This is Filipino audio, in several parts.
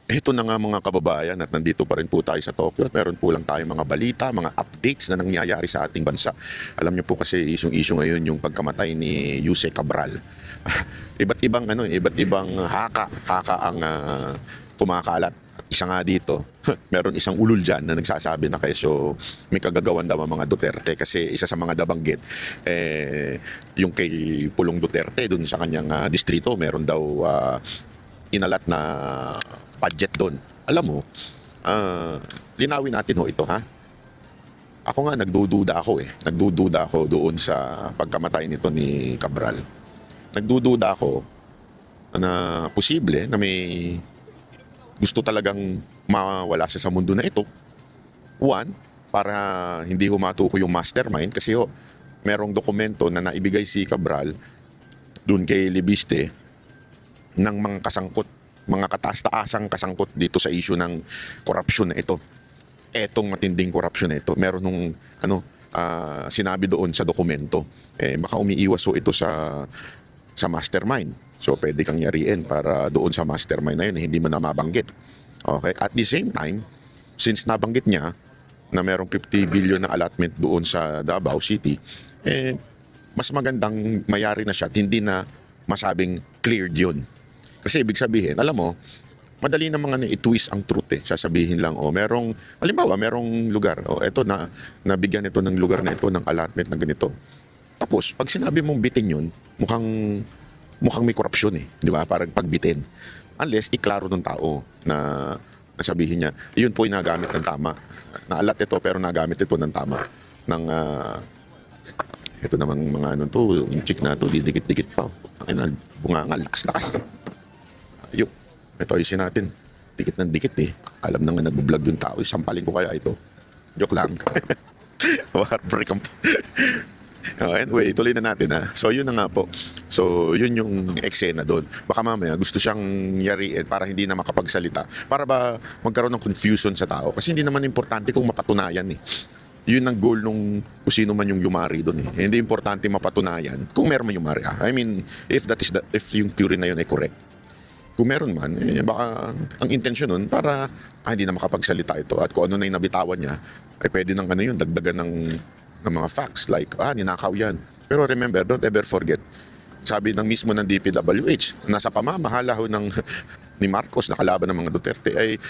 Ito na nga mga kababayan at nandito pa rin po tayo sa Tokyo at meron po lang tayong mga balita, mga updates na nangyayari sa ating bansa. Alam niyo po kasi isyong-isyo ngayon yung pagkamatay ni Jose Cabral. Iba't ibang haka ang kumakalat. At isa nga dito, meron isang ulul dyan na nagsasabi na kesyo may kagagawan daw ang mga Duterte kasi isa sa mga nabanggit yung kay Pulong Duterte dun sa kanyang distrito meron daw inalat na budget doon. Alam mo, linawin natin ho ito ha. Ako nga nagdududa ako eh. Nagdududa ako doon sa pagkamatay nito ni Cabral. Nagdududa ako na posible na may gusto talagang mawala siya sa mundo na ito. One, para hindi humatuko yung mastermind kasi ho, merong dokumento na naibigay si Cabral doon kay Libiste ng mga kasangkot, mga kataas-taasang kasangkot dito sa issue ng korupsyon na ito. Etong matinding korupsyon na ito. Meron nung sinabi doon sa dokumento. Baka umiiwas so ito sa mastermind. So pwede kang yariin para doon sa mastermind na yun hindi mo na mabanggit. Okay? At the same time, since nabanggit niya na merong 50 billion na allotment doon sa Davao City, mas magandang mayari na siya at hindi na masabing cleared yun. Kasi ibig sabihin, alam mo, madali na mga i-twist ang truth eh. Sasabihin lang, halimbawa, merong lugar, eto na, nabigyan ito ng lugar na ito ng allotment na ganito. Tapos, pag sinabi mong bitin yun, mukhang may korupsyon eh. Di ba? Parang pagbitin. Unless, iklaro ng tao na sabihin niya, yun po yung nagamit ng tama. Naalat ito, pero nagamit ito ng tama. Ito namang mga yung chick na to, didikit-dikit pa. Ay, bunganga, lakas-lakas. Yung, ito ayusin natin. Dikit ng dikit eh. Alam na nga nag-vlog yung tao. Sampalin ko kaya ito. Joke lang. Heartbreak ang... Anyway, tuloy na natin ha. So yun na nga po. So yun yung eksena doon. Baka mamaya gusto siyang yariin para hindi na makapagsalita. Para ba magkaroon ng confusion sa tao. Kasi hindi naman importante kung mapatunayan eh. Yun ang goal nung kung sino man yung yumari doon eh. Hindi importante mapatunayan kung meron man yumari. I mean, if yung theory na yun ay correct. Kung meron man, baka ang intensyon nun para hindi na makapagsalita ito at kung ano na yung nabitawan niya, ay pwede nang dagdagan ng mga facts like, ninakaw yan. Pero remember, don't ever forget, sabi ng mismo ng DPWH, nasa pamamahala ho ng ni Marcos na kalaban ng mga Duterte ay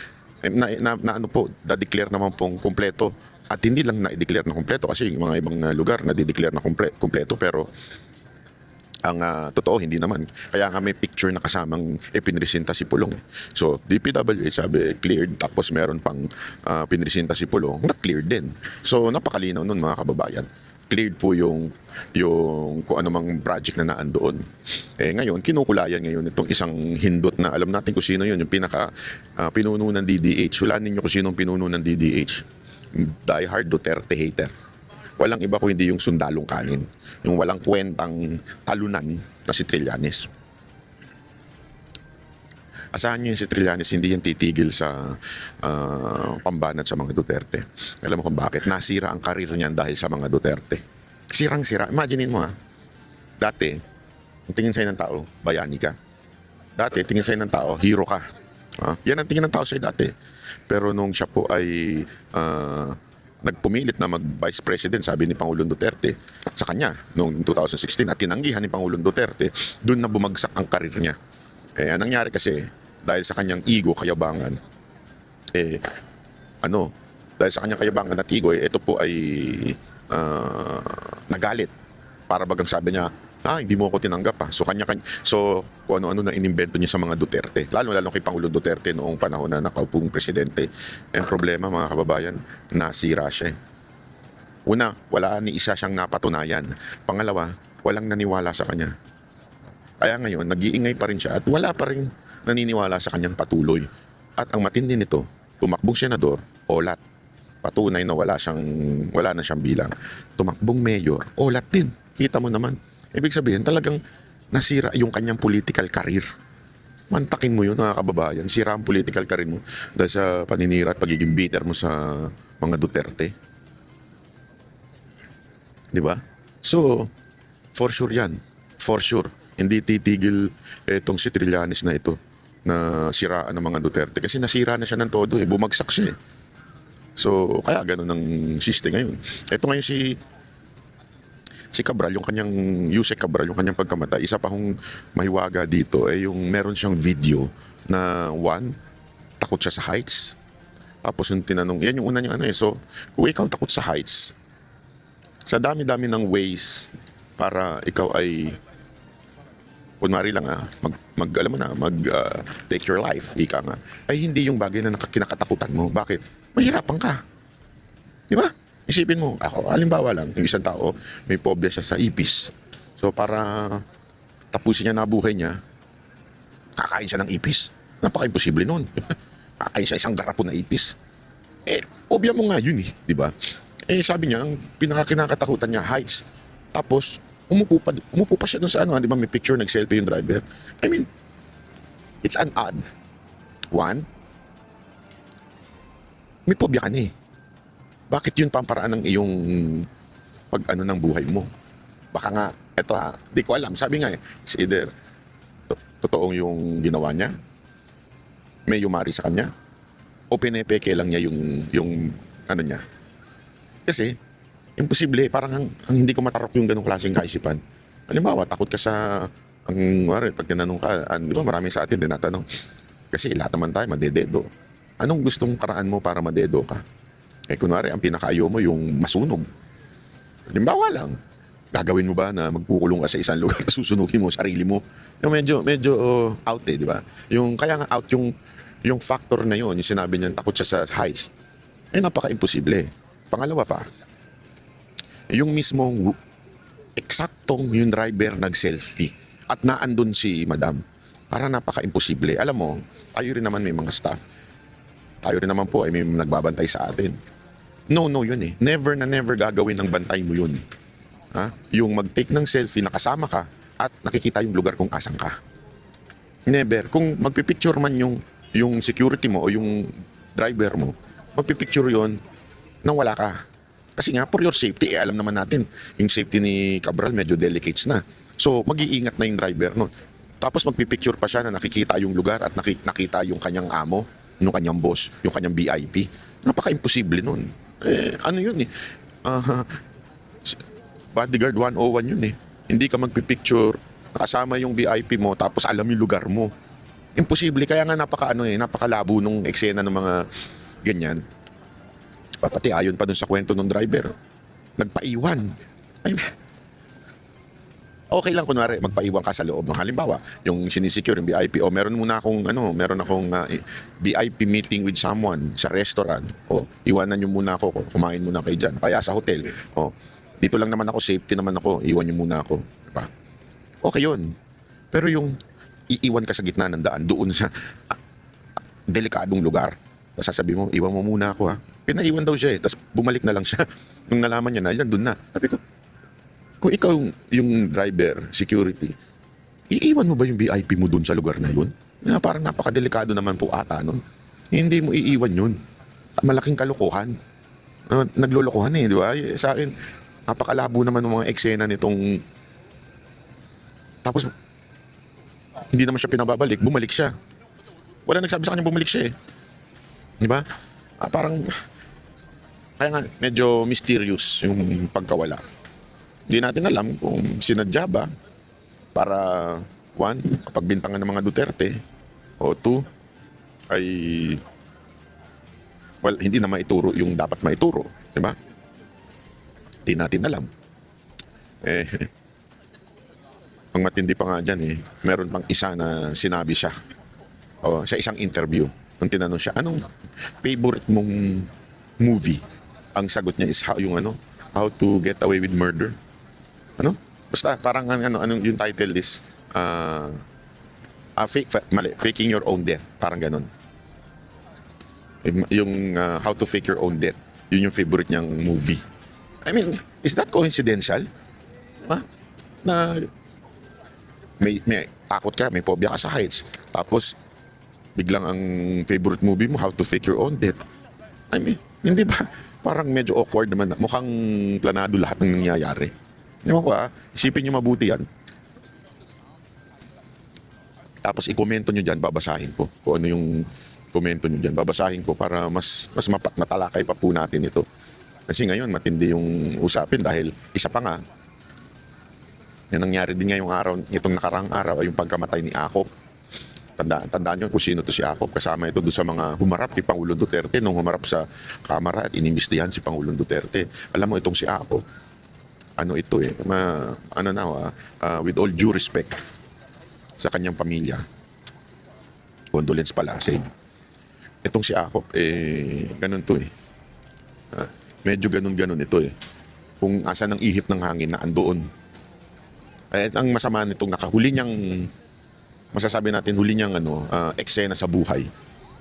na-declare naman pong kumpleto. At hindi lang na-declare na kumpleto kasi yung mga ibang lugar na-declare na kumpleto pero ang totoo, hindi naman. Kaya nga may picture na kasamang pinresinta si Pulong. So, DPWH sabi, cleared. Tapos meron pang pinresinta si Pulong na cleared din. So, napakalinaw nun mga kababayan. Cleared po yung kung anumang project na naan doon. Ngayon, kinukulayan ngayon itong isang hindot na alam natin kung sino yun. Yung pinaka pinuno ng DDH. Hulaan ninyo kung sino pinuno ng DDH. Die hard Duterte hater. Walang iba kung hindi yung sundalong kanin. Yung walang kwentang talunan na si Trillanes. Asahan nyo yung si Trillanes, hindi yan titigil sa pambanat sa mga Duterte. Alam mo kung bakit? Nasira ang karir niyan dahil sa mga Duterte. Sirang-sira. Imaginein mo dati, ang tingin sa'yo ng tao, bayani ka. Dati, tingin sa'yo ng tao, hero ka. Yan ang tingin ng tao sa'yo dati. Pero nung siya po ay nagpumilit na mag-vice president, sabi ni Pangulong Duterte sa kanya noong 2016 at tinanggihan ni Pangulong Duterte, doon na bumagsak ang karir niya. Ang nangyari kasi, dahil sa kanyang ego, kayabangan, dahil sa kanyang kayabangan at ego, ito po ay nagalit. Para bagang sabi niya, hindi mo ako tinanggap. So kung ano-ano na inimbento niya sa mga Duterte. Lalo kay Pangulong Duterte noong panahon na nakaupong presidente. Ang problema mga kababayan, nasira siya. Una, wala ni isa siyang napatunayan. Pangalawa, walang naniwala sa kanya. Kaya ngayon, nag-iingay pa rin siya at wala pa rin naniniwala sa kanyang patuloy. At ang matindi nito, tumakbong senador, olat. Patunay na wala na siyang bilang. Tumakbong mayor, olat din. Kita mo naman. Ibig sabihin, talagang nasira yung kanyang political career. Mantakin mo yun, mga kababayan. Sira ang political career mo dahil sa paninira at pagiging bitter mo sa mga Duterte. Di ba? So, for sure yan. For sure. Hindi titigil itong si Trillanes na ito na siraan ng mga Duterte kasi nasira na siya ng todo bumagsak siya eh. So kaya ganun ang siste ngayon. Ito ngayon si Cabral, yung kanyang Yusek Cabral, yung kanyang pagkamatay, isa pa hong mahiwaga dito ay yung meron siyang video na takot siya sa heights. Tapos yung tinanong, yan yung una niyang so kung ikaw takot sa heights, sa dami-dami ng ways para ikaw ay kunwari lang alam mo na, take your life, ika nga, ay hindi yung bagay na kinakatakutan mo. Bakit? Mahirapan ka. Di ba? Isipin mo, ako, halimbawa lang, yung isang tao, may phobia siya sa ipis. So para tapusin niya na buhay niya, kakain siya ng ipis. Napaka-imposible nun. Kakain siya isang garapon na ipis. Phobia mo nga yun eh, di ba? Sabi niya, ang pinakakinakatakutan niya, heights. Tapos, umupo pa siya dun sa di ba may picture, nag-selfie yung driver. I mean, it's an odd. One, may phobia ka na eh. Bakit yun pamparaan ng iyong ng buhay mo? Baka nga, eto di ko alam. Sabi nga it's either totoong yung ginawa niya, may yumari sa kanya, o pinepeke lang niya yung niya. Kasi, imposible, parang ang hindi ko matarok yung ganong klaseng kaisipan. Halimbawa, takot ka sa, pag tinanong ka, di ba marami sa atin din natanong, kasi lahat naman tayo madededo. Anong gustong karaan mo para madedo ka? Kunwari, ang pinakaayaw mo yung masunog. Halimbawa lang, gagawin mo ba na magkukulong ka sa isang lugar, susunugin mo sarili mo? Yung medyo out di ba? Kaya nga out yung factor na yun, yung sinabi niyan, takot siya sa heights, napaka-imposible. Pangalawa pa, yung mismong eksaktong yung driver nag-selfie at naandun si madam. Para napaka-imposible. Alam mo, tayo rin naman may mga staff. Tayo rin naman po ay may nagbabantay sa atin. No, yun eh. Never na never gagawin ng bantay mo yun. Yung mag-take ng selfie, nakasama ka at nakikita yung lugar kung asan ka. Never. Kung magpipicture man yung security mo o yung driver mo, magpipicture yun nang wala ka. Kasi nga, for your safety, alam naman natin, yung safety ni Cabral medyo delicates na. So, mag-iingat na yung driver nun. Tapos magpipicture pa siya na nakikita yung lugar at nakita yung kanyang amo, yung kanyang boss, yung kanyang VIP. Napaka-imposible nun. Ano yun eh? Bodyguard 101 yun eh. Hindi ka magpipicture, nakasama yung VIP mo, tapos alam yung lugar mo. Imposible. Kaya nga napakalabo nung eksena ng mga ganyan. Pati ayon pa dun sa kwento ng driver, nagpaiwan. Okay lang kunwari magpaiwan ka sa loob ng halimbawa, yung sinisecure yung VIP o meron akong VIP meeting with someone sa restaurant. Iwanan niyo muna ako, kumain muna kayo diyan. Kaya sa hotel. Dito lang naman ako, safety naman ako, iwan niyo muna ako, diba? Okay 'yun. Pero yung iiwan ka sa gitna ng daan doon sa delikadong lugar. Tapos sasabi mo, iwan mo muna ako Pinaiwan daw siya Tapos bumalik na lang siya. Nung nalaman niya na, yan doon na. Sabi ko, kung ikaw yung driver, security, iiwan mo ba yung VIP mo doon sa lugar na yun? Parang napakadelikado naman po ata nun. Hindi mo iiwan yun. Malaking kalokohan. Naglolokohan di ba? Sa akin, napakalabo naman ng mga eksena nitong... Tapos, hindi naman siya pinababalik, bumalik siya. Wala nagsabi sa kanya bumalik siya Di ba? Parang, kaya nga, medyo mysterious yung pagkawala. Hindi natin alam kung sinadya ba para, one, pagbintangan ng mga Duterte, o two, ay, hindi na maituro yung dapat maituro. Di ba? Hindi natin alam. Ang matindi pa nga dyan meron pang isa na sinabi siya sa isang interview. Nung tinanong siya, anong favorite mong movie? Ang sagot niya is How to Get Away with Murder. Basta parang anong yung title is Faking Your Own Death. Parang ganun. Yung How to Fake Your Own Death. Yun yung favorite niyang movie. I mean, is that coincidental? Na may takot ka, may phobia ka sa heights. Tapos biglang ang favorite movie mo, How to Fake Your Own Death. I mean, hindi ba? Parang medyo awkward naman. Mukhang planado lahat ng nangyayari. Ewan ko isipin nyo mabuti yan. Tapos i-komento nyo dyan, babasahin ko. Kung ano yung komento nyo dyan, babasahin ko para mas matalakay pa po natin ito. Kasi ngayon, matindi yung usapin dahil isa pa nga, yan nangyari din ngayong araw, itong nakarang araw ay yung pagkamatay ni Akop. Tandaan nyo kung sino to si Akop. Kasama ito doon sa mga humarap kay Pangulong Duterte nung humarap sa kamera at inimbestihan si Pangulong Duterte. Alam mo itong si Akop, ano ito with all due respect sa kanyang pamilya, condolence pala sa inyo. Itong si Akop, ganun to medyo ganun ito Kung asa ng ihip ng hangin na andoon. Ang masama nitong nakahuli niyang, masasabi natin huli niyang eksena sa buhay.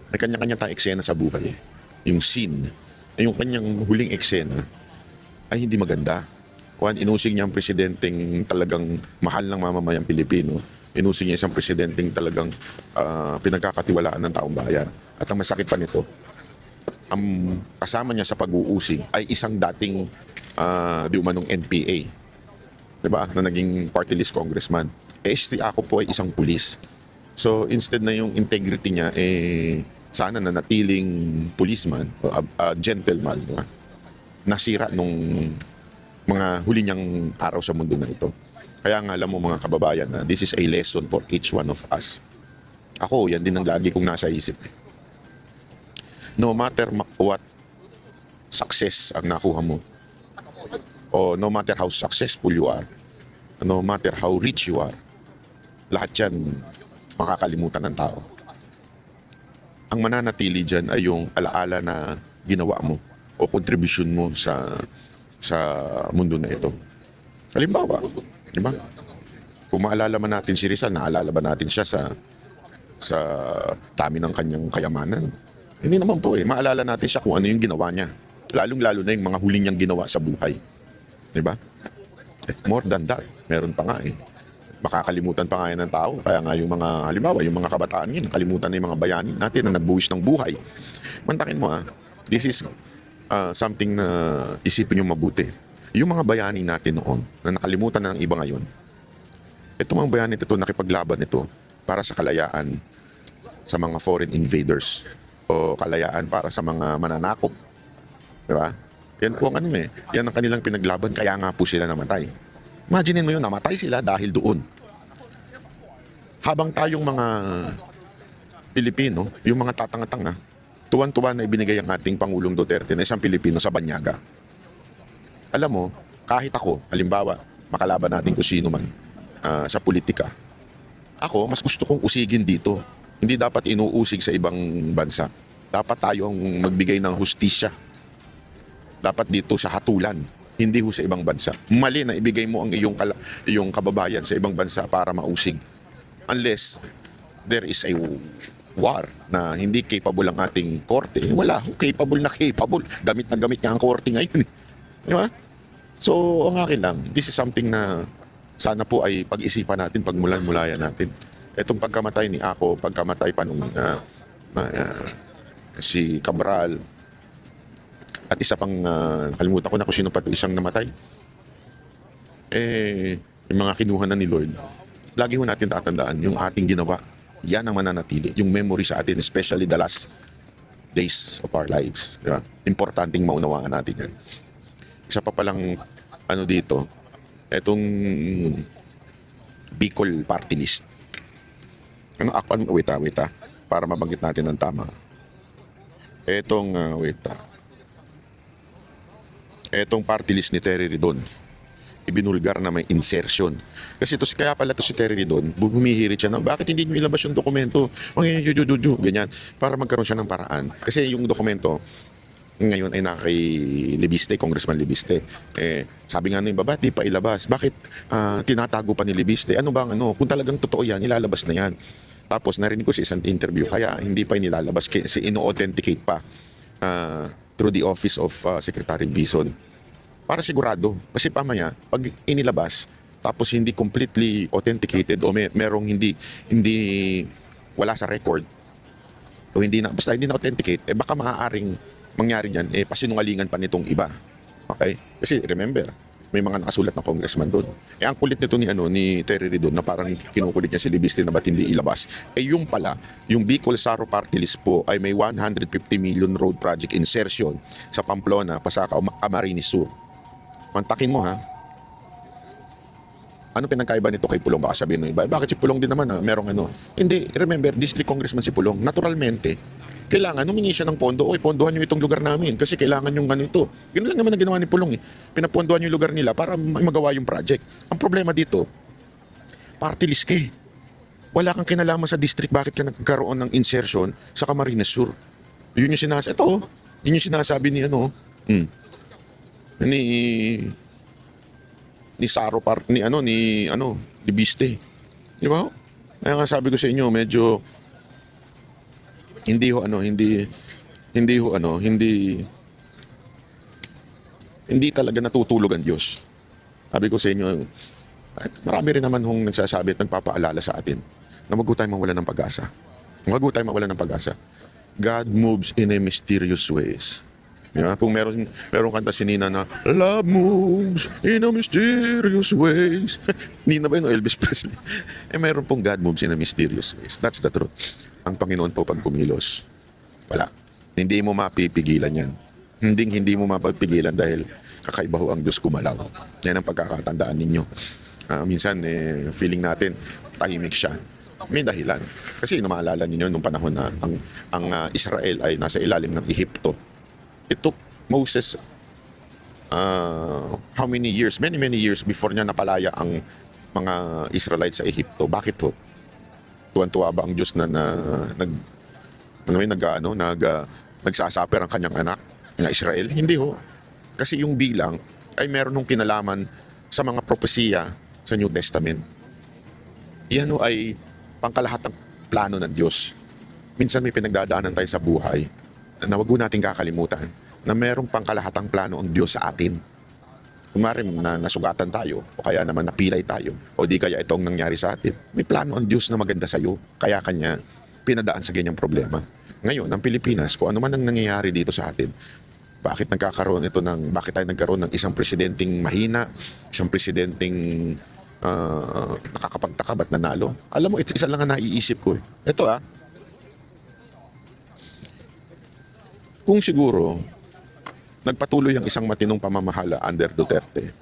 May kanya-kanya tayong eksena sa buhay. Yung scene, yung kanyang huling eksena ay hindi maganda. Kung inusig niya ang presidenteng talagang mahal ng mamamayang Pilipino, inusig niya isang presidenteng talagang pinagkakatiwalaan ng taong bayan. At ang masakit pa nito, ang kasama niya sa pag-uusig ay isang dating di umanong NPA, diba? Na naging party list congressman. Si ako po ay isang pulis. So instead na yung integrity niya sana na natiling policeman o gentleman, nasira nung mga huli niyang araw sa mundo na ito. Kaya nga alam mo mga kababayan na this is a lesson for each one of us. Ako, yan din ang lagi kong nasa isip. No matter what success ang nakuha mo, o no matter how successful you are, no matter how rich you are, lahat yan makakalimutan ng tao. Ang mananatili dyan ay yung alaala na ginawa mo o contribution mo sa mundo na ito. Halimbawa, di ba? Kung maalala man natin si Rizal, naalala ba natin siya sa dami ng kanyang kayamanan? Hindi naman po maalala natin siya kung ano yung ginawa niya. Lalong-lalo na yung mga huling niyang ginawa sa buhay. Di ba? More than that, meron pa nga makakalimutan pa nga yan ng tao. Kaya nga yung mga, halimbawa, yung mga kabataan yun, nakalimutan na yung mga bayani natin na nagbuwis ng buhay. Mantakin mo this is something na isipin nyo mabuti. Yung mga bayani natin noon, na nakalimutan na ng iba ngayon, itong mga bayani ito, nakipaglaban ito para sa kalayaan sa mga foreign invaders o kalayaan para sa mga mananakop. Diba? Yan po ang yan ang kanilang pinaglaban, kaya nga po sila namatay. Imaginin mo yun, namatay sila dahil doon. Habang tayong mga Pilipino, yung mga tatanga-tanga, tuwan-tuwa na ibinigay ang ating Pangulong Duterte na isang Pilipino sa banyaga. Alam mo, kahit ako, halimbawa, makalaban natin kung sino man sa politika, ako, mas gusto kong usigin dito. Hindi dapat inuusig sa ibang bansa. Dapat tayong magbigay ng hustisya. Dapat dito sa hatulan, hindi sa ibang bansa. Mali na ibigay mo ang iyong kababayan sa ibang bansa para mausig. Unless there is a war na hindi capable ang ating korte, wala capable na capable. Gamit na gamit niya ang korte ngayon. Di ba? So, ang akin lang, this is something na sana po ay pag-isipan natin, pagmulan-mulayan natin. Itong pagkamatay ni Ako, pagkamatay pa nung si Cabral, at isa pang nakalimutan ko na kung sino pa ito isang namatay. Yung mga kinuha na ni Lord, lagi ho natin tatandaan yung ating ginawa. Yan ang mananatili, yung memory sa atin, especially the last days of our lives. Diba? Importanteng maunawaan natin yan. Isa pa palang dito, etong Bicol Party List. Wait para mabanggit natin ng tama. Etong party list ni Terry Ridon, ibinulgar na may insertion. Kasi kaya pala si Terry Ridon, humihirit siya na, bakit hindi nyo ilabas yung dokumento? Ganyan, para magkaroon siya ng paraan. Kasi yung dokumento, ngayon ay kay Libiste, Congressman Libiste. Sabi nga ng baba, di pa ilabas. Bakit tinatago pa ni Libiste? Ano bang kung talagang totoo yan, ilalabas na yan. Tapos narinig ko sa isang interview, kaya hindi pa inilalabas, kasi ino-authenticate pa through the office of Secretary Bison. Para sigurado, kasi pamaya, pag inilabas, tapos hindi completely authenticated o merong hindi wala sa record o basta hindi na authenticate, baka maaaring mangyari niyan, pasinungalingan pa nitong iba. Okay? Kasi remember, May mga nakasulat na congressman doon. Ang kulit nito ni Terry Ridon na parang kinukulit niya si Libiste na ba't hindi ilabas. Yung pala, yung Bicol Saro Party List po ay may 150 million road project insertion sa Pamplona, Pasaka, Camarines Sur. Mantakin mo ha. Ano pinagkaiba nito kay Pulong? Baka sabihin ng iba, bakit si Pulong din naman merong Hindi, remember, district congressman si Pulong. Naturalmente, kailangan humingi siya ng pondo. Oy, pondohan niyo itong lugar namin kasi kailangan yung ito. Yun lang naman ang ginawa ni Pulong. Pinapondohan yung lugar nila para magawa yung project. Ang problema dito, party list ka eh. Wala kang kinalaman sa district, bakit ka nagkaroon ng insertion sa Camarines Sur? Yun yung sinasabi. Yun yung sinasabi ni ni Saro ni Libiste. Di ba? Kaya nga sabi ko sa inyo, medyo hindi talaga natutulog ang Diyos. Sabi ko sa inyo, marami rin naman hong nagsasabi at nagpapaalala sa atin na wag tayo mawalan ng pag-asa. Wag tayo mawalan ng pag-asa. God moves in a mysterious ways. Diba? Kung meron kanta si Nina na love moves in a mysterious ways. Nina ba yun o Elvis Presley? Meron pong God moves in a mysterious ways. That's the truth. Ang Panginoon po pag kumilos, wala. Hindi mo mapipigilan yan. Hindi mo mapipigilan dahil kakaiba ho ang Diyos kumalaw. Yan ang pagkakatandaan ninyo. Minsan, feeling natin, tahimik siya. May dahilan. Kasi maalala ninyo nung panahon na ang Israel ay nasa ilalim ng Ehipto. It took Moses how many years? Many years before niya napalaya ang mga Israelites sa Ehipto. Bakit ho? Tuwan-tuwa ba ang Diyos na nagsasaper ang kanyang anak na Israel? Hindi ho. Kasi yung bilang ay meron nung kinalaman sa mga propesiya sa New Testament. Yan ho ay pangkalahatang plano ng Diyos. Minsan may pinagdadaanan tayo sa buhay na wag nating kakalimutan na merong pangkalahatang plano ang Diyos sa atin. Kumari na nasugatan tayo o kaya naman napilay tayo o di kaya itong nangyari sa atin, may plano ang Diyos na maganda sa iyo, kaya kanya pinadaan sa ganyang problema. Ngayon, ang Pilipinas, kung ano man ang nangyayari dito sa atin, bakit tayo nagkaroon ng isang presidenteng mahina, isang presidenteng nakakapagtaka ba't nanalo? Alam mo, ito isa lang ang naiisip ko. Ito kung siguro nagpatuloy ang isang matinong pamamahala under Duterte,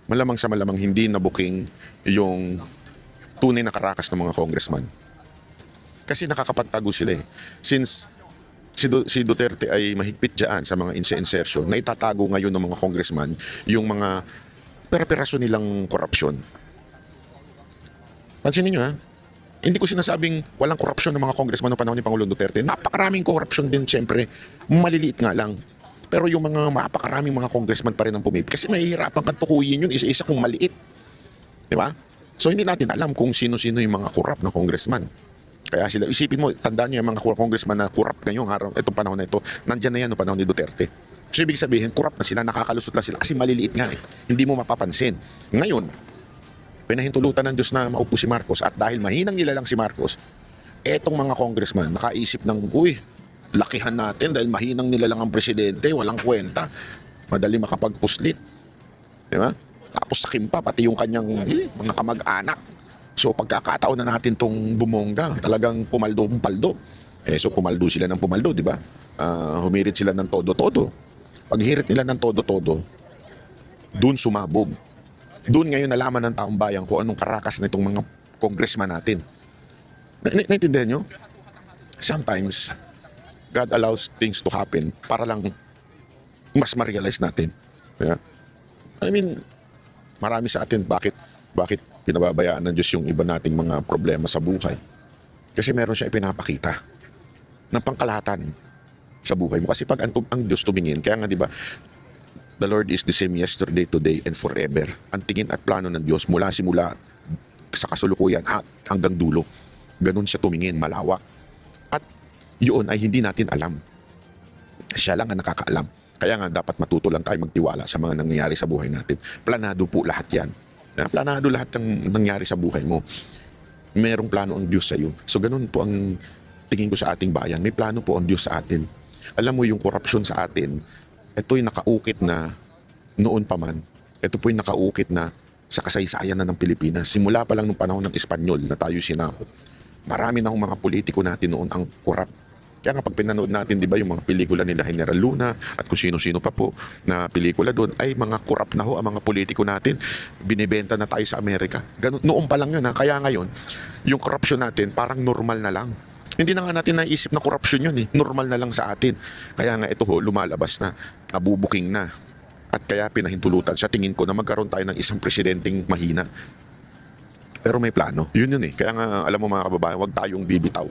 malamang sa malamang hindi nabuking yung tunay na karakas ng mga congressman. Kasi nakakapagtago sila eh. Since si Duterte ay mahigpit dyan sa mga insertion, na itatago ngayon ng mga congressman yung mga pera-peraso nilang korupsyon. Pansinin nyo hindi ko sinasabing walang korupsyon ng mga congressman noong panahon ni Pangulong Duterte. Napakaraming korupsyon din siyempre. Maliliit nga lang. Pero yung mga mapakaraming mga congressman pa rin ang pumipili. Kasi mahihirapan kang tukuyin yun isa-isa kung maliit. Di ba? So hindi natin alam kung sino-sino yung mga korap na congressman. Kaya sila, isipin mo, tandaan niyo yung mga congressman na korap ngayong araw, itong panahon na ito, nandyan na yan noong panahon ni Duterte. So ibig sabihin, korap na sila, nakakalusot lang sila kasi maliliit nga eh. Hindi mo mapapansin. Ngayon, pinahintulutan ng Diyos na maupo si Marcos at dahil mahinang nilalang si Marcos, etong mga congressman nakaisip ng, lakihan natin dahil mahinang nilalang ang presidente, walang kwenta, madali makapagpuslit. Di ba? Tapos sakim pa, pati yung kanyang mga kamag-anak. So pagkakataon na natin tong bumongga, talagang pumaldo. So pumaldo sila ng pumaldo, di ba? Humirit sila ng todo-todo. Paghirit nila ng todo-todo, dun sumabog. Doon ngayon nalaman ng taong bayan kung anong karakas na itong mga congressman natin. Naintindihan nyo? Sometimes, God allows things to happen para lang mas ma-realize natin. Yeah? I mean, marami sa atin, bakit pinababayaan ng Diyos yung iba nating mga problema sa buhay? Kasi meron siya ipinapakita ng pangkalahatan sa buhay mo. Kasi pag ang Diyos tumingin, kaya nga di ba, the Lord is the same yesterday, today, and forever. Ang tingin at plano ng Diyos mula simula sa kasulukuyan hanggang dulo. Ganun siya tumingin, malawak. At yun ay hindi natin alam. Siya lang ang nakakaalam. Kaya nga dapat matuto lang tayo magtiwala sa mga nangyayari sa buhay natin. Planado po lahat yan. Planado lahat ng nangyari sa buhay mo. Merong plano ang Diyos sa iyo. So ganun po ang tingin ko sa ating bayan. May plano po ang Diyos sa atin. Alam mo yung korupsyon sa atin, ito'y nakaukit na noon pa man Ito po yung nakaukit na sa kasaysayan na ng Pilipinas. Simula pa lang nung panahon ng Espanyol na tayo sinakop. Marami na mga politiko natin noon ang korap. Kaya nga pag pinanood natin, di ba, yung mga pelikula nila General Luna at kung sino-sino pa po na pelikula doon, ay mga korap na ho ang mga politiko natin. Binibenta na tayo sa Amerika. Ganun, noon pa lang yun. Ha? Kaya ngayon, yung korupsyon natin parang normal na lang. Hindi na nga natin naisip na korupsyon yun eh. Normal na lang sa atin. Kaya nga ito ho, lumalabas na, nabubuking na. At kaya pinahintulutan sa tingin ko na magkaroon tayo ng isang presidenteng mahina. Pero may plano. Yun eh. Kaya nga, alam mo mga kababayan, huwag tayong bibitaw.